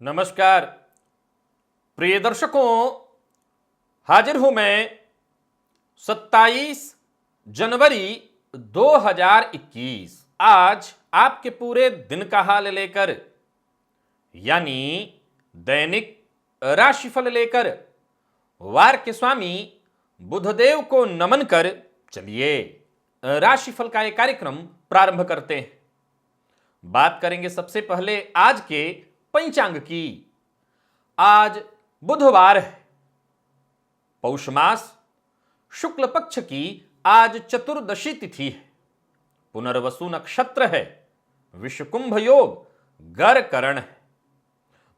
नमस्कार प्रिय दर्शकों, हाजिर हूं मैं 27 जनवरी 2021 आज आपके पूरे दिन का हाल लेकर, यानी दैनिक राशिफल लेकर वार के स्वामी बुधदेव को नमन कर चलिए राशिफल का एक कार्यक्रम प्रारंभ करते हैं। बात करेंगे सबसे पहले आज के पंचांग की। आज बुधवार है, पौष मास शुक्ल पक्ष की आज चतुर्दशी तिथि है, पुनर्वसु नक्षत्र है, विषकुंभ योग गर करण है।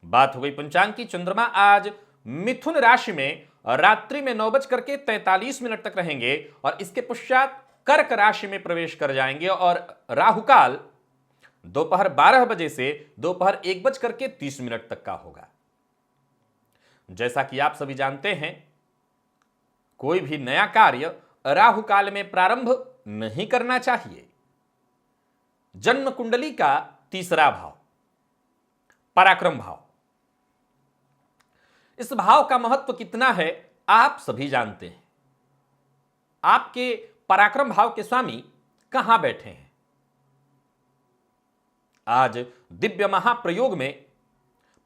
बात हो गई पंचांग की। चंद्रमा आज मिथुन राशि में रात्रि में 9:43 तक रहेंगे और इसके पश्चात कर्क राशि में प्रवेश कर जाएंगे और राहुकाल दोपहर 12 बजे से दोपहर 1:30 तक का होगा। जैसा कि आप सभी जानते हैं, कोई भी नया कार्य राहु काल में प्रारंभ नहीं करना चाहिए। जन्म कुंडली का तीसरा भाव पराक्रम भाव, इस भाव का महत्व कितना है आप सभी जानते हैं। आपके पराक्रम भाव के स्वामी कहां बैठे हैं? आज दिव्य महाप्रयोग में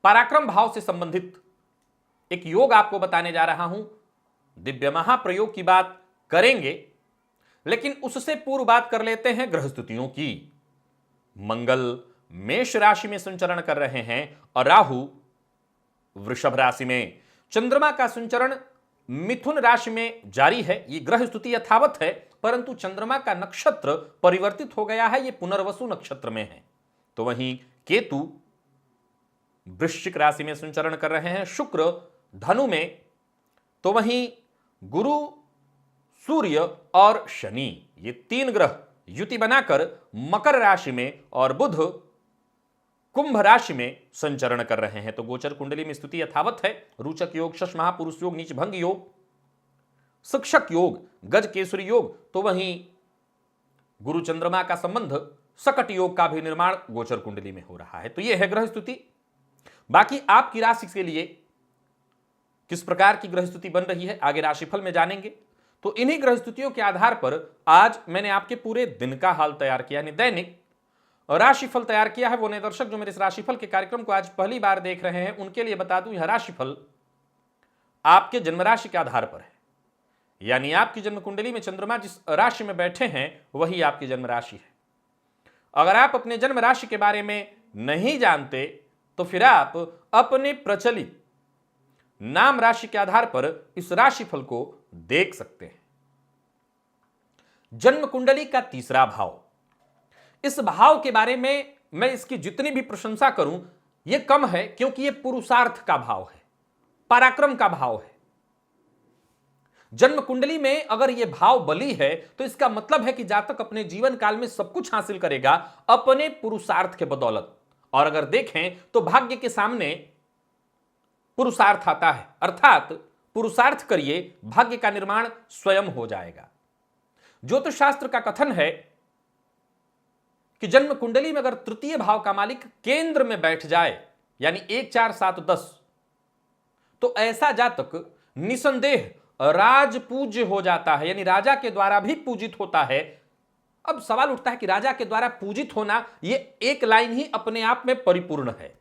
पराक्रम भाव से संबंधित एक योग आपको बताने जा रहा हूं। दिव्य महाप्रयोग की बात करेंगे, लेकिन उससे पूर्व बात कर लेते हैं ग्रह स्थितियों की। मंगल मेष राशि में संचरण कर रहे हैं और राहु वृषभ राशि में। चंद्रमा का संचरण मिथुन राशि में जारी है। यह ग्रह स्थिति यथावत है, परंतु चंद्रमा का नक्षत्र परिवर्तित हो गया है, यह पुनर्वसु नक्षत्र में है। तो वहीं केतु वृश्चिक राशि में संचरण कर रहे हैं, शुक्र धनु में, तो वहीं गुरु सूर्य और शनि ये तीन ग्रह युति बनाकर मकर राशि में और बुध कुंभ राशि में संचरण कर रहे हैं। तो गोचर कुंडली में स्थिति यथावत है। रोचक योग, शश महापुरुष योग, नीच भंग योग, शिक्षक योग, गज केसरी योग, तो वहीं गुरु चंद्रमा का संबंध सकट योग का भी निर्माण गोचर कुंडली में हो रहा है। तो यह है ग्रह स्थिति। बाकी आपकी राशि के लिए किस प्रकार की ग्रह स्थिति बन रही है आगे राशिफल में जानेंगे। तो इन्हीं ग्रह स्थितियों के आधार पर आज मैंने आपके पूरे दिन का हाल तैयार किया, यानी दैनिक राशिफल तैयार किया है। वो नए दर्शक जो मेरे इस राशिफल के कार्यक्रम को आज पहली बार देख रहे हैं, उनके लिए बता दूं, यह राशिफल आपके जन्म राशि के आधार पर है, यानी आपकी जन्म कुंडली में चंद्रमा जिस राशि में बैठे हैं वही आपकी जन्म राशि है। अगर आप अपने जन्म राशि के बारे में नहीं जानते तो फिर आप अपने प्रचलित नाम राशि के आधार पर इस राशिफल को देख सकते हैं। जन्म कुंडली का तीसरा भाव, इस भाव के बारे में मैं इसकी जितनी भी प्रशंसा करूं यह कम है, क्योंकि यह पुरुषार्थ का भाव है, पराक्रम का भाव है। जन्म कुंडली में अगर यह भाव बली है तो इसका मतलब है कि जातक अपने जीवन काल में सब कुछ हासिल करेगा अपने पुरुषार्थ के बदौलत। और अगर देखें तो भाग्य के सामने पुरुषार्थ आता है, अर्थात पुरुषार्थ करिए, भाग्य का निर्माण स्वयं हो जाएगा। ज्योतिष शास्त्र का कथन है कि जन्म कुंडली में अगर तृतीय भाव का मालिक केंद्र में बैठ जाए, यानी 1 4 7 10, तो ऐसा जातक निसंदेह राजपूज्य हो जाता है, यानी राजा के द्वारा भी पूजित होता है। अब सवाल उठता है कि राजा के द्वारा पूजित होना, यह एक लाइन ही अपने आप में परिपूर्ण है।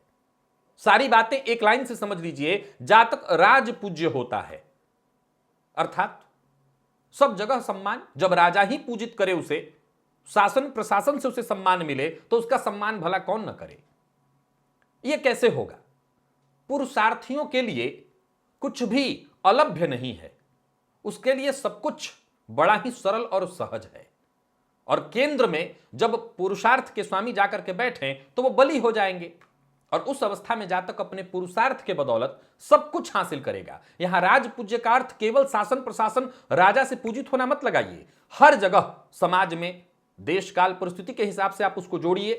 सारी बातें एक लाइन से समझ लीजिए, जातक राजपूज्य होता है, अर्थात सब जगह सम्मान। जब राजा ही पूजित करे उसे, शासन प्रशासन से उसे सम्मान मिले, तो उसका सम्मान भला कौन न करे। यह कैसे होगा? पुरुषार्थियों के लिए कुछ भी अलभ्य नहीं है, उसके लिए सब कुछ बड़ा ही सरल और सहज है। और केंद्र में जब पुरुषार्थ के स्वामी जाकर के बैठे तो वो बली हो जाएंगे, और उस अवस्था में जातक अपने पुरुषार्थ के बदौलत सब कुछ हासिल करेगा। यहां राजपूज्य का अर्थ केवल शासन प्रशासन राजा से पूजित होना मत लगाइए, हर जगह समाज में देश काल परिस्थिति के हिसाब से आप उसको जोड़िए।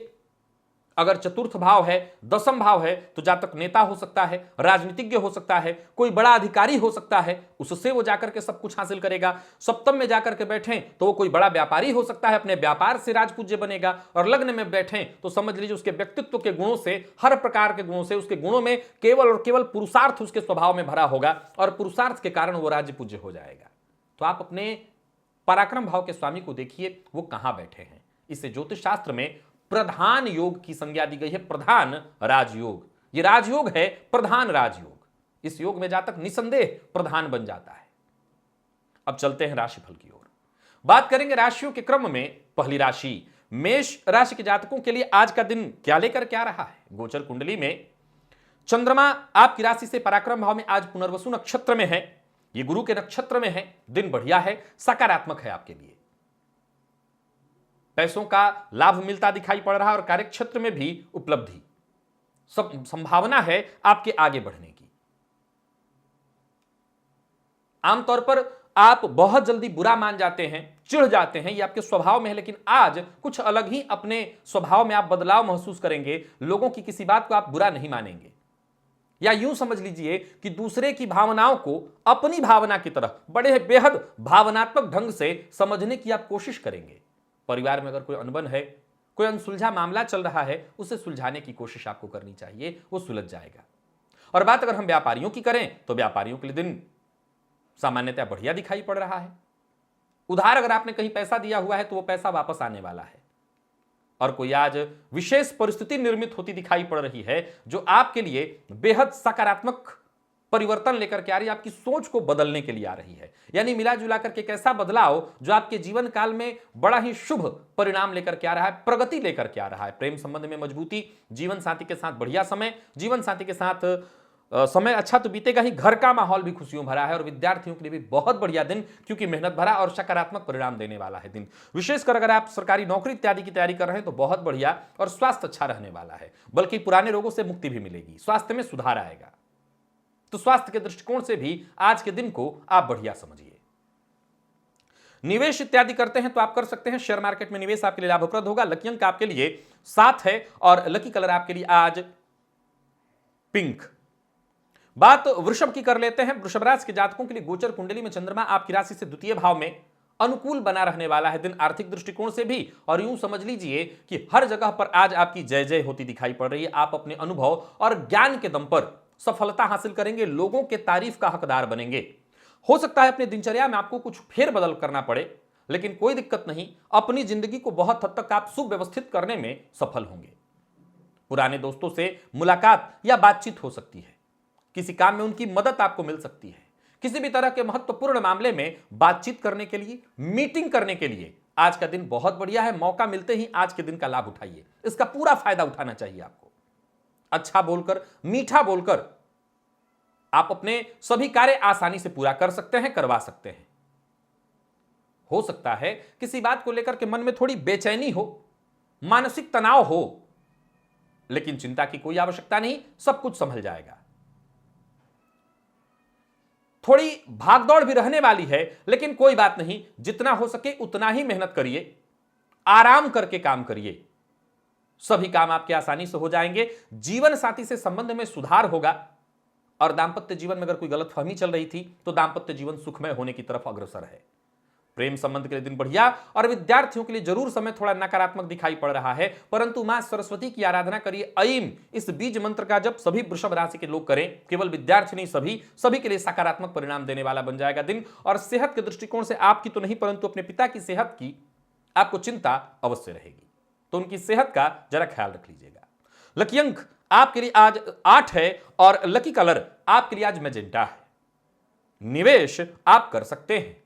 अगर चतुर्थ भाव है, दसम भाव है, तो जातक नेता हो सकता है, राजनीतिज्ञ हो सकता है, कोई बड़ा अधिकारी हो सकता है, उससे वो जाकर के सब कुछ हासिल करेगा। सप्तम में जाकर के बैठें तो वो कोई बड़ा व्यापारी हो सकता है, अपने व्यापार से राजपूज्य बनेगा। और लग्न में बैठें तो समझ लीजिए उसके व्यक्तित्व के गुणों से, हर प्रकार के गुणों से, उसके गुणों में केवल और केवल पुरुषार्थ उसके स्वभाव में भरा होगा और पुरुषार्थ के कारण वो राजपूज्य हो जाएगा। तो आप अपने पराक्रम भाव के स्वामी को देखिए वो कहां बैठे हैं। इसे ज्योतिष शास्त्र में प्रधान योग की संज्ञा दी गई है, प्रधान राजयोग। ये राजयोग है, प्रधान राजयोग। इस योग में जातक निसंदेह प्रधान बन जाता है। अब चलते हैं राशिफल की ओर, बात करेंगे राशियों के क्रम में। पहली राशि मेष राशि के जातकों के लिए आज का दिन क्या लेकर क्या रहा है। गोचर कुंडली में चंद्रमा आपकी राशि से पराक्रम भाव में आज पुनर्वसु नक्षत्र में है, ये गुरु के नक्षत्र में है। दिन बढ़िया है, सकारात्मक है आपके लिए। पैसों का लाभ मिलता दिखाई पड़ रहा है और कार्यक्षेत्र में भी उपलब्धि, सब संभावना है आपके आगे बढ़ने की। आमतौर पर आप बहुत जल्दी बुरा मान जाते हैं, चिढ़ जाते हैं, ये आपके स्वभाव में है, लेकिन आज कुछ अलग ही अपने स्वभाव में आप बदलाव महसूस करेंगे। लोगों की किसी बात को आप बुरा नहीं मानेंगे, या यूं समझ लीजिए कि दूसरे की भावनाओं को अपनी भावना की तरह बड़े बेहद भावनात्मक ढंग से समझने की आप कोशिश करेंगे। परिवार में अगर कोई अनबन है, कोई अनसुलझा मामला चल रहा है, उसे सुलझाने की कोशिश आपको करनी चाहिए, वो सुलझ जाएगा। और बात अगर हम व्यापारियों की करें तो व्यापारियों के लिए दिन सामान्यतः बढ़िया दिखाई पड़ रहा है। उधार अगर आपने कहीं पैसा दिया हुआ है तो वो पैसा वापस आने वाला है। और कोई आज विशेष परिस्थिति निर्मित होती दिखाई पड़ रही है जो आपके लिए बेहद सकारात्मक परिवर्तन लेकर के आ रही है, आपकी सोच को बदलने के लिए आ रही है। यानी मिला जुला करके एक ऐसा बदलाव जो आपके जीवन काल में बड़ा ही शुभ परिणाम लेकर के आ रहा है, प्रगति लेकर के आ रहा है। प्रेम संबंध में मजबूती, जीवन साथी के साथ बढ़िया समय, जीवन साथी के साथ समय अच्छा तो बीतेगा ही, घर का माहौल भी खुशियों भरा है। और विद्यार्थियों के लिए भी बहुत बढ़िया दिन, क्योंकि मेहनत भरा और सकारात्मक परिणाम देने वाला है दिन। विशेषकर अगर आप सरकारी नौकरी इत्यादि की तैयारी कर रहे हैं तो बहुत बढ़िया। और स्वास्थ्य अच्छा रहने वाला है, बल्कि पुराने रोगों से मुक्ति भी मिलेगी, स्वास्थ्य में सुधार आएगा। तो स्वास्थ्य के दृष्टिकोण से भी आज के दिन को आप बढ़िया समझिए। निवेश इत्यादि करते हैं तो आप कर सकते हैं, शेयर मार्केट में निवेश आपके लिए लाभप्रद होगा। लकी अंक आपके लिए 7 है और लकी कलर आपके लिए आज पिंक। बात वृषभ की कर लेते हैं। वृषभ राशि के जातकों के लिए गोचर कुंडली में चंद्रमा आपकी राशि से द्वितीय भाव में अनुकूल बना रहने वाला है दिन, आर्थिक दृष्टिकोण से भी। और यूं समझ लीजिए कि हर जगह पर आज आपकी जय जय होती दिखाई पड़ रही है। आप अपने अनुभव और ज्ञान के दम पर सफलता हासिल करेंगे, लोगों के तारीफ का हकदार बनेंगे। हो सकता है अपनी दिनचर्या में आपको कुछ फेरबदल करना पड़े, लेकिन कोई दिक्कत नहीं, अपनी जिंदगी को बहुत हद तक आप सुव्यवस्थित करने में सफल होंगे। पुराने दोस्तों से मुलाकात या बातचीत हो सकती है, किसी काम में उनकी मदद आपको मिल सकती है। किसी भी तरह के महत्वपूर्ण मामले में बातचीत करने के लिए, मीटिंग करने के लिए आज का दिन बहुत बढ़िया है। मौका मिलते ही आज के दिन का लाभ उठाइए, इसका पूरा फायदा उठाना चाहिए आपको। अच्छा बोलकर, मीठा बोलकर आप अपने सभी कार्य आसानी से पूरा कर सकते हैं, करवा सकते हैं। हो सकता है किसी बात को लेकर के मन में थोड़ी बेचैनी हो, मानसिक तनाव हो, लेकिन चिंता की कोई आवश्यकता नहीं, सब कुछ संभल जाएगा। थोड़ी भागदौड़ भी रहने वाली है, लेकिन कोई बात नहीं, जितना हो सके उतना ही मेहनत करिए, आराम करके काम करिए, सभी काम आपके आसानी से हो जाएंगे। जीवन साथी से संबंध में सुधार होगा और दांपत्य जीवन में अगर कोई गलतफहमी चल रही थी तो दांपत्य जीवन सुखमय होने की तरफ अग्रसर है। प्रेम संबंध के लिए दिन बढ़िया और विद्यार्थियों के लिए जरूर समय थोड़ा नकारात्मक दिखाई पड़ रहा है, परंतु मां सरस्वती की आराधना करिए। ऐम इस बीज मंत्र का जब सभी वृषभ राशि के लोग करें, केवल विद्यार्थी नहीं, सभी के लिए सकारात्मक परिणाम देने वाला बन जाएगा दिन। और सेहत के दृष्टिकोण से आपकी तो नहीं, परंतु अपने पिता की सेहत की आपको चिंता अवश्य रहेगी, तो उनकी सेहत का जरा ख्याल रख लीजिएगा। लकी अंक आपके लिए आज 8 है और लकी कलर आपके लिए आज मैजेंटा है। निवेश आप कर सकते हैं।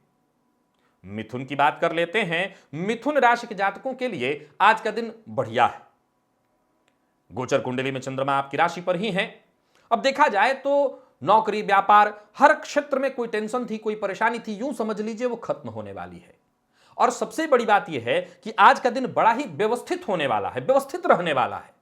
मिथुन की बात कर लेते हैं। मिथुन राशि के जातकों के लिए आज का दिन बढ़िया है। गोचर कुंडली में चंद्रमा आपकी राशि पर ही है। अब देखा जाए तो नौकरी, व्यापार, हर क्षेत्र में कोई टेंशन थी, कोई परेशानी थी, यूं समझ लीजिए वो खत्म होने वाली है। और सबसे बड़ी बात यह है कि आज का दिन बड़ा ही व्यवस्थित होने वाला है, व्यवस्थित रहने वाला है।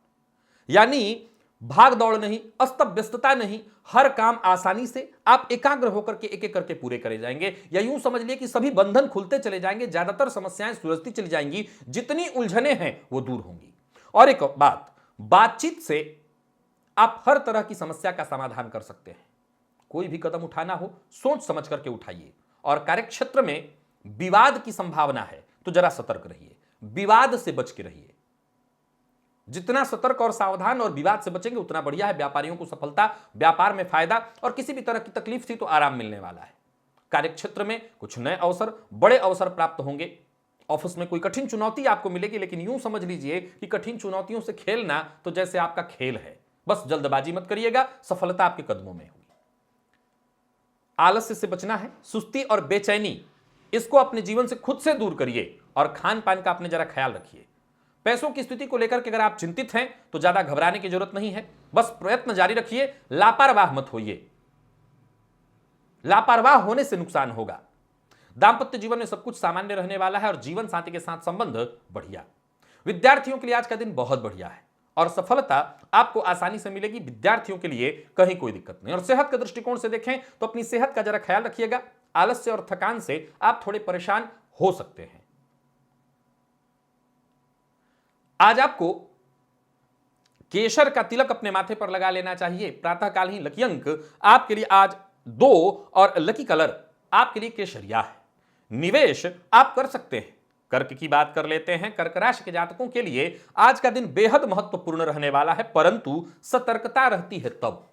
यानी भाग दौड़ नहीं, अस्त व्यस्तता नहीं, हर काम आसानी से आप एकाग्र होकर के एक एक करके पूरे करे जाएंगे। या यूं समझ लिए कि सभी बंधन खुलते चले जाएंगे, ज्यादातर समस्याएं सुलझती चली जाएंगी, जितनी उलझने हैं वो दूर होंगी। और एक बात, बातचीत से आप हर तरह की समस्या का समाधान कर सकते हैं। कोई भी कदम उठाना हो सोच समझ करके उठाइए। और कार्यक्षेत्र में विवाद की संभावना है तो जरा सतर्क रहिए, विवाद से बच के रहिए। जितना सतर्क और सावधान और विवाद से बचेंगे उतना बढ़िया है। व्यापारियों को सफलता, व्यापार में फायदा और किसी भी तरह की तकलीफ थी तो आराम मिलने वाला है। कार्यक्षेत्र में कुछ नए अवसर, बड़े अवसर प्राप्त होंगे। ऑफिस में कोई कठिन चुनौती आपको मिलेगी, लेकिन यूं समझ लीजिए कि कठिन चुनौतियों से खेलना तो जैसे आपका खेल है। बस जल्दबाजी मत करिएगा, सफलता आपके कदमों में होगी। आलस्य से बचना है, सुस्ती और बेचैनी इसको अपने जीवन से खुद से दूर करिए और खान पान का अपने जरा ख्याल रखिए। पैसों की स्थिति को लेकर के अगर आप चिंतित हैं तो ज्यादा घबराने की जरूरत नहीं है, बस प्रयत्न जारी रखिए, लापरवाह मत होइए। लापरवाह होने से नुकसान होगा। दांपत्य जीवन में सब कुछ सामान्य रहने वाला है और जीवन साथी के साथ संबंध बढ़िया। विद्यार्थियों के लिए आज का दिन बहुत बढ़िया है और सफलता आपको आसानी से मिलेगी। विद्यार्थियों के लिए कहीं कोई दिक्कत नहीं। और सेहत के दृष्टिकोण से देखें तो अपनी सेहत का जरा ख्याल रखिएगा। आलस्य और थकान से आप थोड़े परेशान हो सकते हैं। आज आपको केशर का तिलक अपने माथे पर लगा लेना चाहिए। प्रातःकाल ही लकी अंक आपके लिए आज 2 और लकी कलर आपके लिए केशरिया है। निवेश आप कर सकते हैं। कर्क की बात कर लेते हैं। कर्क राशि के जातकों के लिए आज का दिन बेहद महत्वपूर्ण रहने वाला है, परंतु सतर्कता रहती है तब।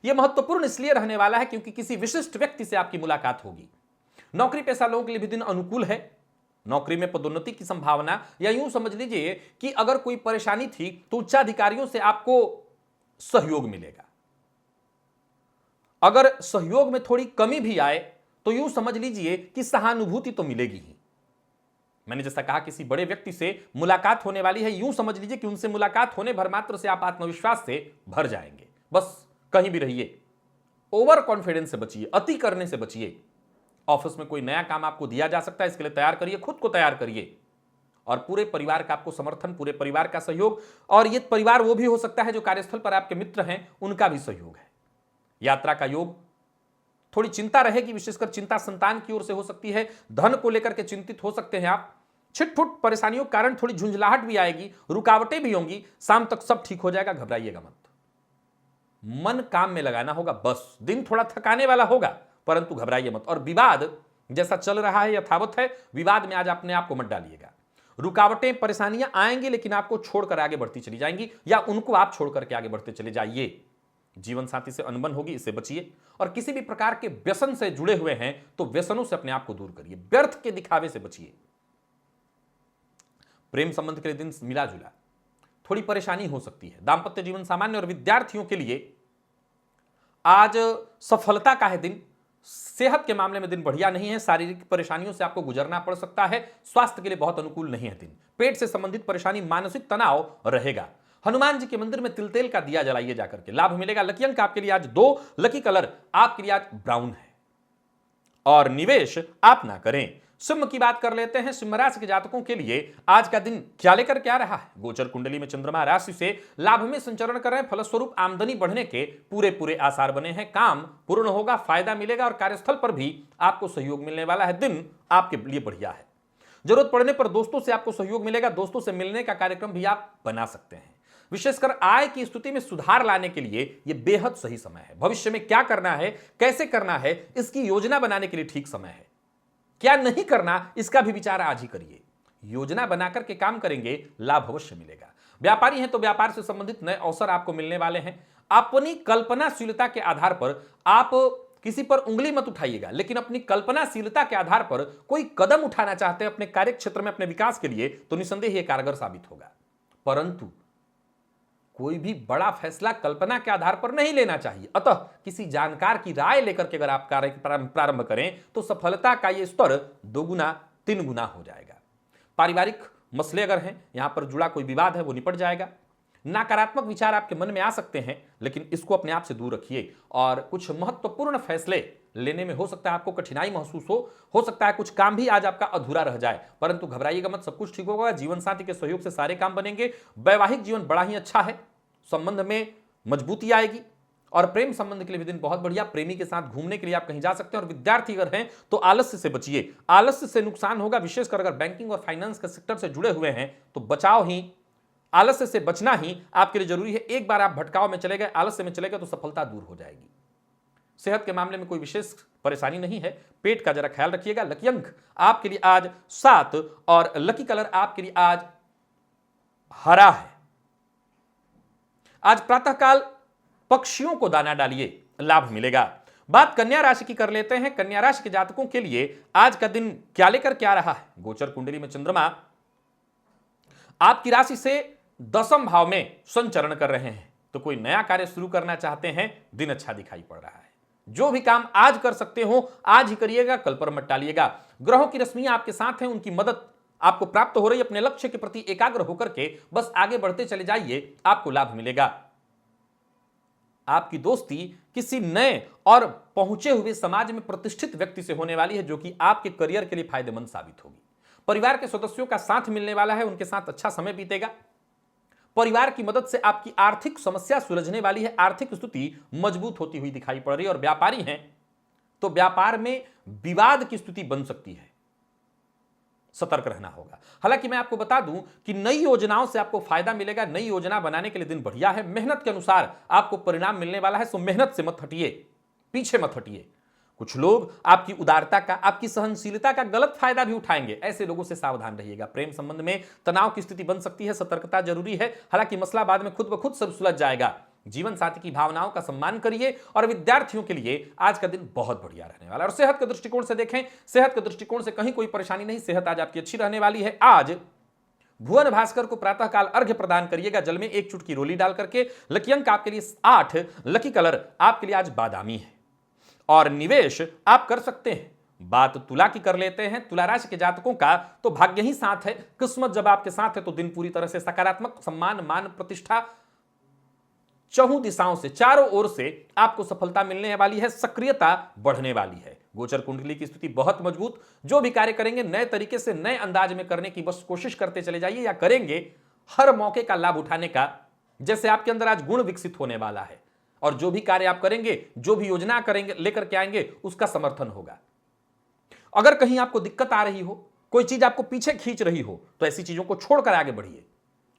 यह महत्वपूर्ण इसलिए रहने वाला है क्योंकि किसी विशिष्ट व्यक्ति से आपकी मुलाकात होगी। नौकरी पेशा लोगों के लिए भी दिन अनुकूल है। नौकरी में पदोन्नति की संभावना, या यूं समझ लीजिए कि अगर कोई परेशानी थी तो उच्चाधिकारियों से आपको सहयोग मिलेगा। अगर सहयोग में थोड़ी कमी भी आए तो यूं समझ लीजिए कि सहानुभूति तो मिलेगी ही। मैंने जैसा कहा किसी बड़े व्यक्ति से मुलाकात होने वाली है, यूं समझ लीजिए कि उनसे मुलाकात होने भर मात्र से आप आत्मविश्वास से भर जाएंगे। बस कहीं भी रहिए, ओवर कॉन्फिडेंस से बचिए, अति करने से बचिए। ऑफिस में कोई नया काम आपको दिया जा सकता है, इसके लिए तैयार करिए, खुद को तैयार करिए। और पूरे परिवार का आपको समर्थन, पूरे परिवार का सहयोग, और ये परिवार वो भी हो सकता है जो कार्यस्थल पर आपके मित्र हैं, उनका भी सहयोग है। यात्रा का योग, थोड़ी चिंता रहेगी, विशेषकर चिंता संतान की ओर से हो सकती है। धन को लेकर के चिंतित हो सकते हैं आप। छिटपुट परेशानियों के कारण थोड़ी झुंझलाहट भी आएगी, रुकावटें भी होंगी। शाम तक सब ठीक हो जाएगा, घबराइएगा मत। मन काम में लगाना होगा। बस दिन थोड़ा थकाने वाला होगा, परंतु घबराइए मत। और विवाद जैसा चल रहा है यथावत है, विवाद में आज अपने आप को मत डालिएगा। रुकावटें, परेशानियां आएंगी, लेकिन आपको छोड़कर आगे बढ़ती चली जाएंगी, या उनको आप छोड़ करके आगे बढ़ते चले जाइए। जीवन साथी से अनबन होगी, इससे बचिए। और किसी भी प्रकार के व्यसन से जुड़े हुए हैं तो व्यसनों से अपने आप को दूर करिए। व्यर्थ के दिखावे से बचिए। प्रेम संबंध के लिए दिन मिला जुला, थोड़ी परेशानी हो सकती है। दांपत्य जीवन सामान्य। और विद्यार्थियों के लिए आज सफलता का है दिन। सेहत के मामले में दिन बढ़िया नहीं है, शारीरिक परेशानियों से आपको गुजरना पड़ सकता है। स्वास्थ्य के लिए बहुत अनुकूल नहीं है दिन। पेट से संबंधित परेशानी, मानसिक तनाव रहेगा। हनुमान जी के मंदिर में तिल तेल का दिया जलाइए जाकर के, लाभ मिलेगा। लकी अंक आपके लिए आज 2, लकी कलर आपके लिए आज ब्राउन है। और निवेश आप ना करें। सिंह की बात कर लेते हैं। सिंह राशि के जातकों के लिए आज का दिन क्या लेकर क्या रहा है। गोचर कुंडली में चंद्रमा राशि से लाभ में संचरण कर रहे हैं, फलस्वरूप आमदनी बढ़ने के पूरे पूरे आसार बने हैं। काम पूर्ण होगा, फायदा मिलेगा और कार्यस्थल पर भी आपको सहयोग मिलने वाला है। दिन आपके लिए बढ़िया है। जरूरत पड़ने पर दोस्तों से आपको सहयोग मिलेगा। दोस्तों से मिलने का कार्यक्रम भी आप बना सकते हैं। विशेषकर आय की स्थिति में सुधार लाने के लिए यह बेहद सही समय है। भविष्य में क्या करना है, कैसे करना है, इसकी योजना बनाने के लिए ठीक समय है। क्या नहीं करना, इसका भी विचार आज ही करिए। योजना बनाकर के काम करेंगे, लाभ अवश्य मिलेगा। व्यापारी हैं तो व्यापार से संबंधित नए अवसर आपको मिलने वाले हैं। अपनी कल्पनाशीलता के आधार पर आप किसी पर उंगली मत उठाइएगा, लेकिन अपनी कल्पनाशीलता के आधार पर कोई कदम उठाना चाहते हैं अपने कार्य क्षेत्र में, अपने विकास के लिए, तो निसंदेह यह कारगर साबित होगा। परंतु कोई भी बड़ा फैसला कल्पना के आधार पर नहीं लेना चाहिए। अतः किसी जानकार की राय लेकर के अगर आप कार्य प्रारंभ करें तो सफलता का यह स्तर 2 गुना 3 गुना हो जाएगा। पारिवारिक मसले अगर हैं, यहां पर जुड़ा कोई विवाद है, वो निपट जाएगा। नकारात्मक विचार आपके मन में आ सकते हैं, लेकिन इसको अपने आप से दूर रखिए। और कुछ महत्वपूर्ण फैसले लेने में हो सकता है आपको कठिनाई महसूस हो सकता है कुछ काम भी आज आपका अधूरा रह जाए, परंतु घबराइएगा मत, सब कुछ ठीक होगा। जीवन साथी के सहयोग से सारे काम बनेंगे। वैवाहिक जीवन बड़ा ही अच्छा है, संबंध में मजबूती आएगी। और प्रेम संबंध के लिए भी दिन बहुत बढ़िया। प्रेमी के साथ घूमने के लिए आप कहीं जा सकते हैं। और विद्यार्थी अगर हैं तो आलस्य से बचिए, आलस्य से नुकसान होगा। विशेषकर अगर बैंकिंग और फाइनेंस के सेक्टर से जुड़े हुए हैं तो बचाव ही आलस्य से बचना ही आपके लिए जरूरी है। एक बार आप भटकाव में चले गए, आलस्य में चले गए तो सफलता दूर हो जाएगी। सेहत के मामले में कोई विशेष परेशानी नहीं है, पेट का जरा ख्याल रखिएगा। लकी अंक आपके लिए आज 7 और लकी कलर आपके लिए आज हरा है। आज प्रातःकाल पक्षियों को दाना डालिए, लाभ मिलेगा। बात कन्या राशि की कर लेते हैं। कन्या राशि के जातकों के लिए आज का दिन क्या लेकर क्या रहा है? गोचर कुंडली में चंद्रमा आपकी राशि से 10वें भाव में संचरण कर रहे हैं, तो कोई नया कार्य शुरू करना चाहते हैं, दिन अच्छा दिखाई पड़ रहा है। जो भी काम आज कर सकते हो आज ही करिएगा, कल पर मत टालिएगा। ग्रहों की रश्मियां आपके साथ हैं, उनकी मदद आपको प्राप्त हो रही है। अपने लक्ष्य के प्रति एकाग्र होकर के बस आगे बढ़ते चले जाइए, आपको लाभ मिलेगा। आपकी दोस्ती किसी नए और पहुंचे हुए समाज में प्रतिष्ठित व्यक्ति से होने वाली है, जो कि आपके करियर के लिए फायदेमंद साबित होगी। परिवार के सदस्यों का साथ मिलने वाला है, उनके साथ अच्छा समय बीतेगा। परिवार की मदद से आपकी आर्थिक समस्या सुलझने वाली है, आर्थिक स्थिति मजबूत होती हुई दिखाई पड़ रही है। और व्यापारी हैं तो व्यापार में विवाद की स्थिति बन सकती है, सतर्क रहना होगा। हालांकि मैं आपको बता दूं कि नई योजनाओं से आपको फायदा मिलेगा। नई योजना बनाने के लिए दिन बढ़िया है, मेहनत के अनुसार आपको परिणाम मिलने वाला है। सो मेहनत से मत हटिए, पीछे मत हटिए। कुछ लोग आपकी उदारता का, आपकी सहनशीलता का गलत फायदा भी उठाएंगे, ऐसे लोगों से सावधान रहिएगा। प्रेम संबंध में तनाव की स्थिति बन सकती है, सतर्कता जरूरी है। हालांकि मसला बाद में खुद ब खुद सब सुलझ जाएगा। जीवन साथी की भावनाओं का सम्मान करिए। और विद्यार्थियों के लिए आज का दिन बहुत बढ़िया रहने वाला है। और सेहत के दृष्टिकोण से देखें, सेहत के दृष्टिकोण से कहीं कोई परेशानी नहीं, सेहत आज आपकी अच्छी रहने वाली है। आज भुवन भास्कर को प्रातःकाल अर्घ्य प्रदान करिएगा, जल में 1 चुटकी रोली डाल करके। लकी अंक आपके लिए 8, लकी कलर आपके लिए आज बादामी है। और निवेश आप कर सकते हैं। बात तुला की कर लेते हैं। तुला राशि के जातकों का तो भाग्य ही साथ है, किस्मत जब आपके साथ है तो दिन पूरी तरह से सकारात्मक, सम्मान, मान, प्रतिष्ठा चहुं दिशाओं से, चारों ओर से आपको सफलता मिलने वाली है, सक्रियता बढ़ने वाली है। गोचर कुंडली की स्थिति बहुत मजबूत। जो भी कार्य करेंगे नए तरीके से, नए अंदाज में करने की बस कोशिश करते चले जाइए, या करेंगे हर मौके का लाभ उठाने का, जैसे आपके अंदर आज गुण विकसित होने वाला है। और जो भी कार्य आप करेंगे, जो भी योजना करेंगे, लेकर के आएंगे, उसका समर्थन होगा। अगर कहीं आपको दिक्कत आ रही हो, कोई चीज आपको पीछे खींच रही हो, तो ऐसी चीजों को छोड़कर आगे बढ़िए।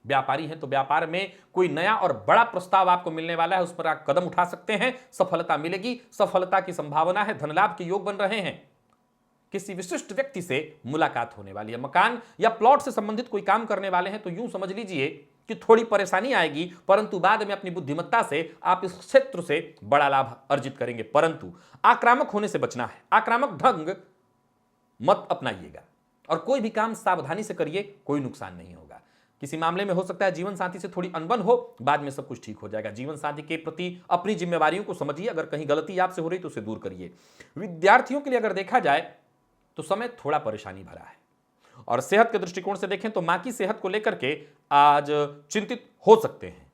व्यापारी हैं तो व्यापार में कोई नया और बड़ा प्रस्ताव आपको मिलने वाला है, उस पर आप कदम उठा सकते हैं, सफलता मिलेगी, सफलता की संभावना है। धन लाभ के योग बन रहे हैं। किसी विशिष्ट व्यक्ति से मुलाकात होने वाली है। मकान या प्लॉट से संबंधित कोई काम करने वाले हैं तो यूं समझ लीजिए कि थोड़ी परेशानी आएगी, परंतु बाद में अपनी बुद्धिमत्ता से आप इस क्षेत्र से बड़ा लाभ अर्जित करेंगे। परंतु आक्रामक होने से बचना है, आक्रामक ढंग मत अपनाइएगा। और कोई भी काम सावधानी से करिए, कोई नुकसान नहीं होगा। किसी मामले में हो सकता है जीवन साथी से थोड़ी अनबन हो, बाद में सब कुछ ठीक हो जाएगा। जीवन साथी के प्रति अपनी जिम्मेवारियों को समझिए, अगर कहीं गलती आपसे हो रही तो उसे दूर करिए। विद्यार्थियों के लिए अगर देखा जाए तो समय थोड़ा परेशानी भरा है। और सेहत के दृष्टिकोण से देखें तो मां की सेहत को लेकर के आज चिंतित हो सकते हैं।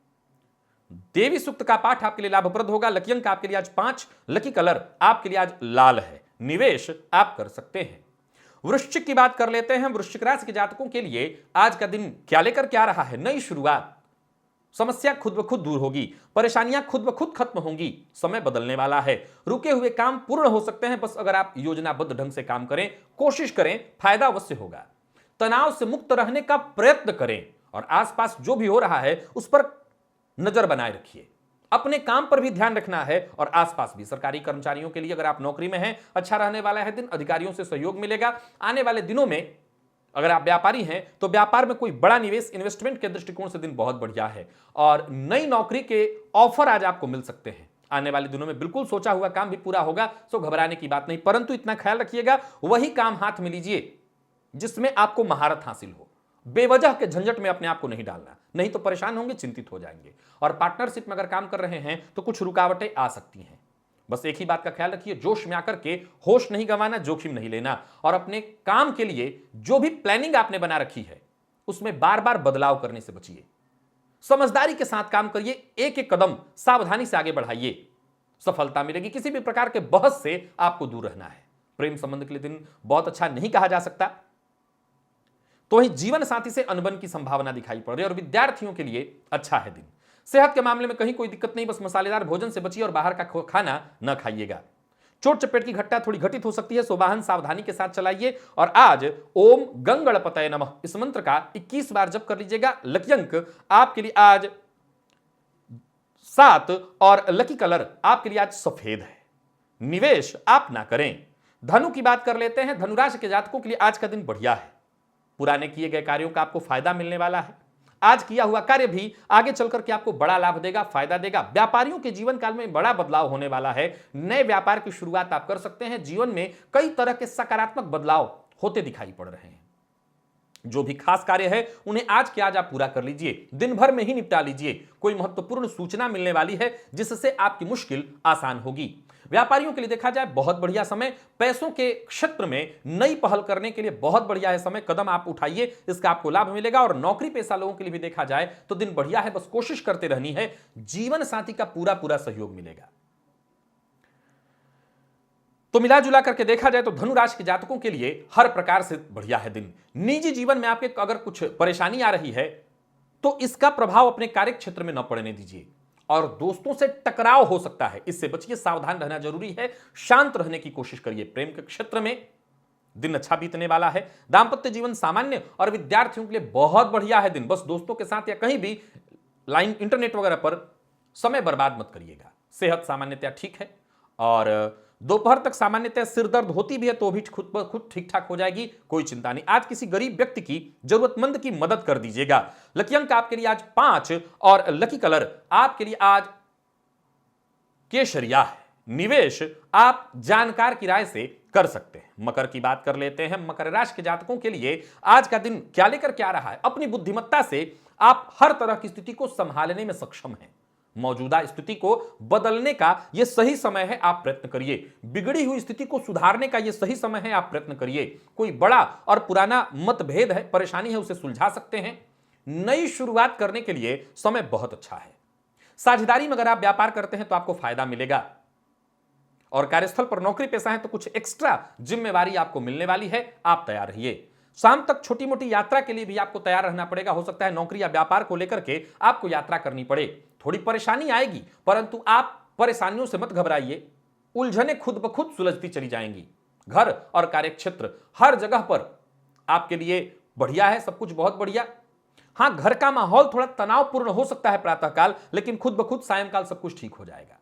देवी सूक्त का पाठ आपके लिए लाभप्रद होगा। लकी अंक आपके लिए आज 5, लकी कलर आपके लिए आज लाल है। निवेश आप कर सकते हैं। वृश्चिक की बात कर लेते हैं। वृश्चिक राशि के जातकों के लिए आज का दिन क्या लेकर क्या रहा है? नई शुरुआत, समस्या खुद ब खुद दूर होगी, परेशानियां खुद ब खुद खत्म होंगी, समय बदलने वाला है। रुके हुए काम पूर्ण हो सकते हैं, बस अगर आप योजनाबद्ध ढंग से काम करें, कोशिश करें, फायदा अवश्य होगा। तनाव से मुक्त रहने का प्रयत्न करें और आसपास जो भी हो रहा है उस पर नजर बनाए रखिए। अपने काम पर भी ध्यान रखना है और आसपास भी। सरकारी कर्मचारियों के लिए अगर आप नौकरी में हैं, अच्छा रहने वाला है दिन, अधिकारियों से सहयोग मिलेगा। आने वाले दिनों में अगर आप व्यापारी हैं तो व्यापार में कोई बड़ा निवेश, इन्वेस्टमेंट के दृष्टिकोण से दिन बहुत बढ़िया है। और नई नौकरी के ऑफर आज आपको मिल सकते हैं। आने वाले दिनों में बिल्कुल सोचा हुआ काम भी पूरा होगा, सो घबराने की बात नहीं। परंतु इतना ख्याल रखिएगा, वही काम हाथ में लीजिए जिसमें आपको महारत हासिल हो। बेवजह के झंझट में अपने आप को नहीं डालना, नहीं तो परेशान होंगे, चिंतित हो जाएंगे। और पार्टनरशिप में अगर काम कर रहे हैं तो कुछ रुकावटें आ सकती हैं। बस एक ही बात का ख्याल रखिए, जोश में आकर के होश नहीं गंवाना, जोखिम नहीं लेना। और अपने काम के लिए जो भी प्लानिंग आपने बना रखी है उसमें बार बार बदलाव करने से बचिए। समझदारी के साथ काम करिए, एक एक कदम सावधानी से आगे बढ़ाइए, सफलता मिलेगी। किसी भी प्रकार के बहस से आपको दूर रहना है। प्रेम संबंध के लिए दिन बहुत अच्छा नहीं कहा जा सकता, तो वही जीवन साथी से अनबन की संभावना दिखाई पड़ रही है। और विद्यार्थियों के लिए अच्छा है दिन। सेहत के मामले में कहीं कोई दिक्कत नहीं, बस मसालेदार भोजन से बचिए और बाहर का खाना न खाइएगा। चोट चपेट की घटना थोड़ी घटित हो सकती है, सो वाहन सावधानी के साथ चलाइए। और आज ओम गंगणपतये नमः इस मंत्र का 21 बार जप कर लीजिएगा। लकी अंक आपके लिए आज 7 और लकी कलर आपके लिए आज सफेद है। निवेश आप ना करें। धनु की बात कर लेते हैं। धनु राशि के जातकों के लिए आज का दिन बढ़िया है। पुराने किए गए कार्यों का आपको फायदा मिलने वाला है। आज किया हुआ कार्य भी आगे चलकर के आपको बड़ा लाभ देगा, फायदा देगा। व्यापारियों के जीवन काल में बड़ा बदलाव होने वाला है। नए व्यापार की शुरुआत आप कर सकते हैं। जीवन में कई तरह के सकारात्मक बदलाव होते दिखाई पड़ रहे हैं। जो भी खास कार्य है उन्हें आज के आज आप पूरा कर लीजिए, दिन भर में ही निपटा लीजिए। कोई महत्वपूर्ण सूचना मिलने वाली है जिससे आपकी मुश्किल आसान होगी। व्यापारियों के लिए देखा जाए बहुत बढ़िया समय। पैसों के क्षेत्र में नई पहल करने के लिए बहुत बढ़िया है समय। कदम आप उठाइए, इसका आपको लाभ मिलेगा। और नौकरी पेशा लोगों के लिए भी देखा जाए तो दिन बढ़िया है, बस कोशिश करते रहनी है। जीवन साथी का पूरा पूरा सहयोग मिलेगा। तो मिला जुला करके देखा जाए तो धनु राशि के जातकों के लिए हर प्रकार से बढ़िया है दिन। निजी जीवन में आपके अगर कुछ परेशानी आ रही है तो इसका प्रभाव अपने कार्य क्षेत्र में न पड़ने दीजिए। और दोस्तों से टकराव हो सकता है, इससे बचिए, सावधान रहना जरूरी है। शांत रहने की कोशिश करिए। प्रेम के क्षेत्र में दिन अच्छा बीतने वाला है। दांपत्य जीवन सामान्य और विद्यार्थियों के लिए बहुत बढ़िया है दिन। बस दोस्तों के साथ या कहीं भी लाइन इंटरनेट वगैरह पर समय बर्बाद मत करिएगा। सेहत सामान्यतया ठीक है और दोपहर तक सामान्यतः सिर दर्द होती भी है तो भी खुद ब खुद ठीक ठाक हो जाएगी, कोई चिंता नहीं। आज किसी गरीब व्यक्ति की, जरूरतमंद की मदद कर दीजिएगा। लकी अंक आपके लिए आज 5 और लकी कलर आपके लिए आज केशरिया है। निवेश आप जानकार की राय से कर सकते हैं। मकर की बात कर लेते हैं। मकर राशि के जातकों के लिए आज का दिन क्या लेकर क्या रहा है। अपनी बुद्धिमत्ता से आप हर तरह की स्थिति को संभालने में सक्षम हैं। मौजूदा स्थिति को बदलने का यह सही समय है, आप प्रयत्न करिए। बिगड़ी हुई स्थिति को सुधारने का यह सही समय है, आप प्रयत्न करिए। कोई बड़ा और पुराना मतभेद है, परेशानी है, उसे सुलझा सकते हैं। नई शुरुआत करने के लिए समय बहुत अच्छा है। साझेदारी में अगर आप व्यापार करते हैं तो आपको फायदा मिलेगा। और कार्यस्थल पर नौकरी पेशा है तो कुछ एक्स्ट्रा जिम्मेवारी आपको मिलने वाली है, आप तैयार रहिए। शाम तक छोटी मोटी यात्रा के लिए भी आपको तैयार रहना पड़ेगा। हो सकता है नौकरी या व्यापार को लेकर के आपको यात्रा करनी पड़े। थोड़ी परेशानी आएगी, परंतु आप परेशानियों से मत घबराइए। उलझने खुद ब खुद सुलझती चली जाएंगी। घर और कार्यक्षेत्र हर जगह पर आपके लिए बढ़िया है, सब कुछ बहुत बढ़िया। हां, घर का माहौल थोड़ा तनावपूर्ण हो सकता है प्रातःकाल, लेकिन खुद ब खुद सायंकाल सब कुछ ठीक हो जाएगा।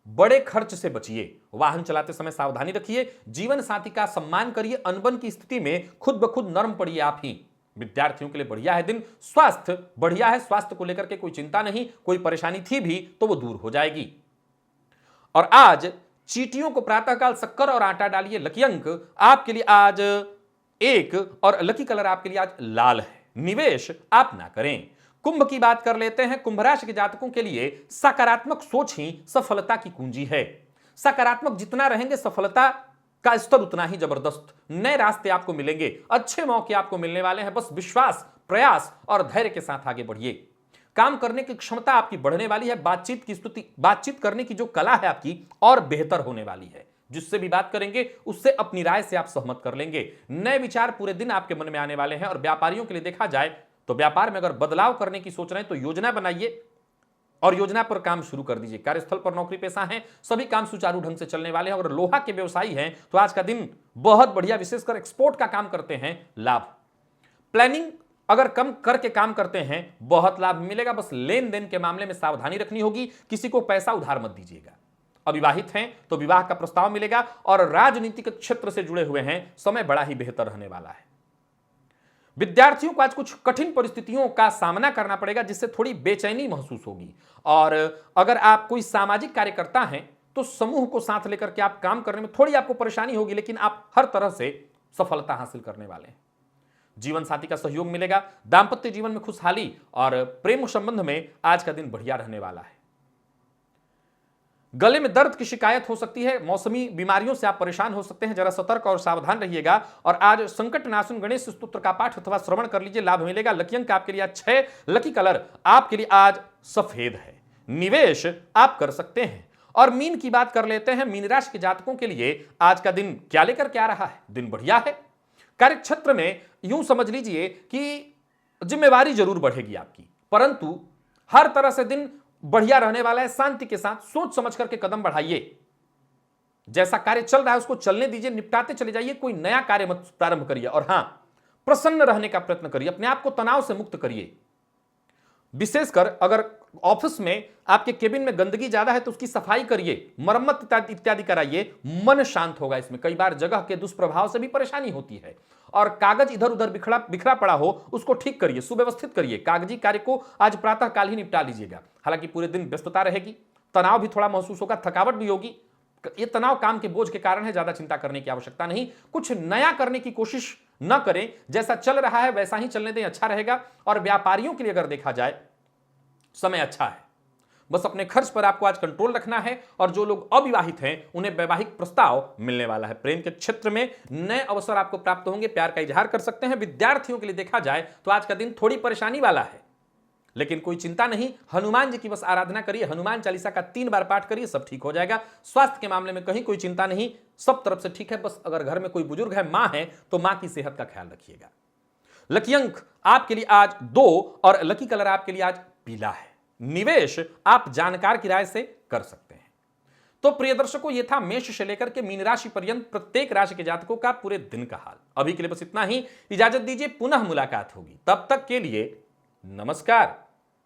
बड़े खर्च से बचिए। वाहन चलाते समय सावधानी रखिए। जीवन साथी का सम्मान करिए। अनबन की स्थिति में खुद ब खुद नर्म पड़िए आप ही। विद्यार्थियों के लिए बढ़िया है दिन। स्वास्थ्य बढ़िया है, स्वास्थ्य को लेकर के कोई चिंता नहीं। कोई परेशानी थी भी तो वो दूर हो जाएगी। और आज चींटियों को प्रातःकाल शक्कर और आटा डालिए। लकी अंक आपके लिए आज 1 और लकी कलर आपके लिए आज लाल है। निवेश आप ना करें। कुंभ की बात कर लेते हैं। कुंभ राशि के जातकों के लिए सकारात्मक सोच ही सफलता की कुंजी है। सकारात्मक जितना रहेंगे सफलता का स्तर उतना ही जबरदस्त। नए रास्ते आपको मिलेंगे, अच्छे मौके आपको मिलने वाले हैं। बस विश्वास, प्रयास और धैर्य के साथ आगे बढ़िए। काम करने की क्षमता आपकी बढ़ने वाली है। बातचीत करने की जो कला है आपकी और बेहतर होने वाली है। जिससे भी बात करेंगे उससे अपनी राय से आप सहमत कर लेंगे। नए विचार पूरे दिन आपके मन में आने वाले हैं। और व्यापारियों के लिए देखा जाए तो व्यापार में अगर बदलाव करने की सोच रहे हैं तो योजना बनाइए और योजना पर काम शुरू कर दीजिए। कार्यस्थल पर नौकरी पेशा हैं, सभी काम सुचारू ढंग से चलने वाले हैं। अगर लोहा के व्यवसायी हैं तो आज का दिन बहुत बढ़िया। विशेषकर एक्सपोर्ट का काम करते हैं, लाभ। प्लानिंग अगर कम करके काम करते हैं, बहुत लाभ मिलेगा। बस लेन देन के मामले में सावधानी रखनी होगी। किसी को पैसा उधार मत दीजिएगा। अविवाहित हैं तो विवाह का प्रस्ताव मिलेगा। और राजनीतिक क्षेत्र से जुड़े हुए हैं, समय बड़ा ही बेहतर रहने वाला है। विद्यार्थियों को आज कुछ कठिन परिस्थितियों का सामना करना पड़ेगा, जिससे थोड़ी बेचैनी महसूस होगी। और अगर आप कोई सामाजिक कार्यकर्ता हैं तो समूह को साथ लेकर के आप काम करने में थोड़ी आपको परेशानी होगी, लेकिन आप हर तरह से सफलता हासिल करने वाले हैं। जीवन साथी का सहयोग मिलेगा। दांपत्य जीवन में खुशहाली और प्रेम संबंध में आज का दिन बढ़िया रहने वाला है। गले में दर्द की शिकायत हो सकती है। मौसमी बीमारियों से आप परेशान हो सकते हैं, जरा सतर्क और सावधान रहिएगा। और आज संकट नाशन गणेश स्तोत्र का पाठ अथवा श्रवण कर लीजिए, लाभ मिलेगा। लकी अंक आपके लिए आज 6, लकी कलर आपके लिए आज सफेद है। निवेश आप कर सकते हैं। और मीन की बात कर लेते हैं। मीन राशि के जातकों के लिए आज का दिन क्या लेकर क्या रहा है। दिन बढ़िया है। कार्यक्षेत्र में यूं समझ लीजिए कि जिम्मेवारी जरूर बढ़ेगी आपकी, परंतु हर तरह से दिन बढ़िया रहने वाला है। शांति के साथ सोच समझ करके कदम बढ़ाइए। जैसा कार्य चल रहा है उसको चलने दीजिए, निपटाते चले जाइए, कोई नया कार्य मत प्रारंभ करिए। और हां, प्रसन्न रहने का प्रयत्न करिए, अपने आप को तनाव से मुक्त करिए। विशेषकर अगर ऑफिस में आपके केबिन में गंदगी ज्यादा है तो उसकी सफाई करिए, मरम्मत इत्यादि कराइए, मन शांत होगा। इसमें कई बार जगह के दुष्प्रभाव से भी परेशानी होती है। और कागज इधर उधर बिखरा पड़ा हो उसको ठीक करिए, सुव्यवस्थित करिए। कागजी कार्य को आज प्रातः काल ही निपटा लीजिएगा। हालांकि पूरे दिन व्यस्तता रहेगी, तनाव भी थोड़ा महसूस होगा, थकावट भी होगी। ये तनाव काम के बोझ के कारण है, ज्यादा चिंता करने की आवश्यकता नहीं। कुछ नया करने की कोशिश न करें, जैसा चल रहा है वैसा ही चलने दें, अच्छा रहेगा। और व्यापारियों के लिए अगर देखा जाए समय अच्छा है, बस अपने खर्च पर आपको आज कंट्रोल रखना है। और जो लोग अविवाहित हैं उन्हें वैवाहिक प्रस्ताव मिलने वाला है। प्रेम के क्षेत्र में नए अवसर आपको प्राप्त होंगे, प्यार का इजहार कर सकते हैं। विद्यार्थियों के लिए देखा जाए तो आज का दिन थोड़ी परेशानी वाला है, लेकिन कोई चिंता नहीं। हनुमान जी की बस आराधना करिए, हनुमान चालीसा का 3 बार पाठ करिए, सब ठीक हो जाएगा। स्वास्थ्य के मामले में कहीं कोई चिंता नहीं, सब तरफ से ठीक है। बस अगर घर में कोई बुजुर्ग है, मां है, तो मां की सेहत का ख्याल रखिएगा। लकी अंक आपके लिए आज 2 और लकी कलर आपके लिए आज पीला है। निवेश आप जानकार की राय से कर सकते हैं। तो प्रिय दर्शकों, यह था मेष से लेकर के मीन राशि पर्यंत प्रत्येक राशि के जातकों का पूरे दिन का हाल। अभी के लिए बस इतना ही, इजाजत दीजिए, पुनः मुलाकात होगी। तब तक के लिए नमस्कार।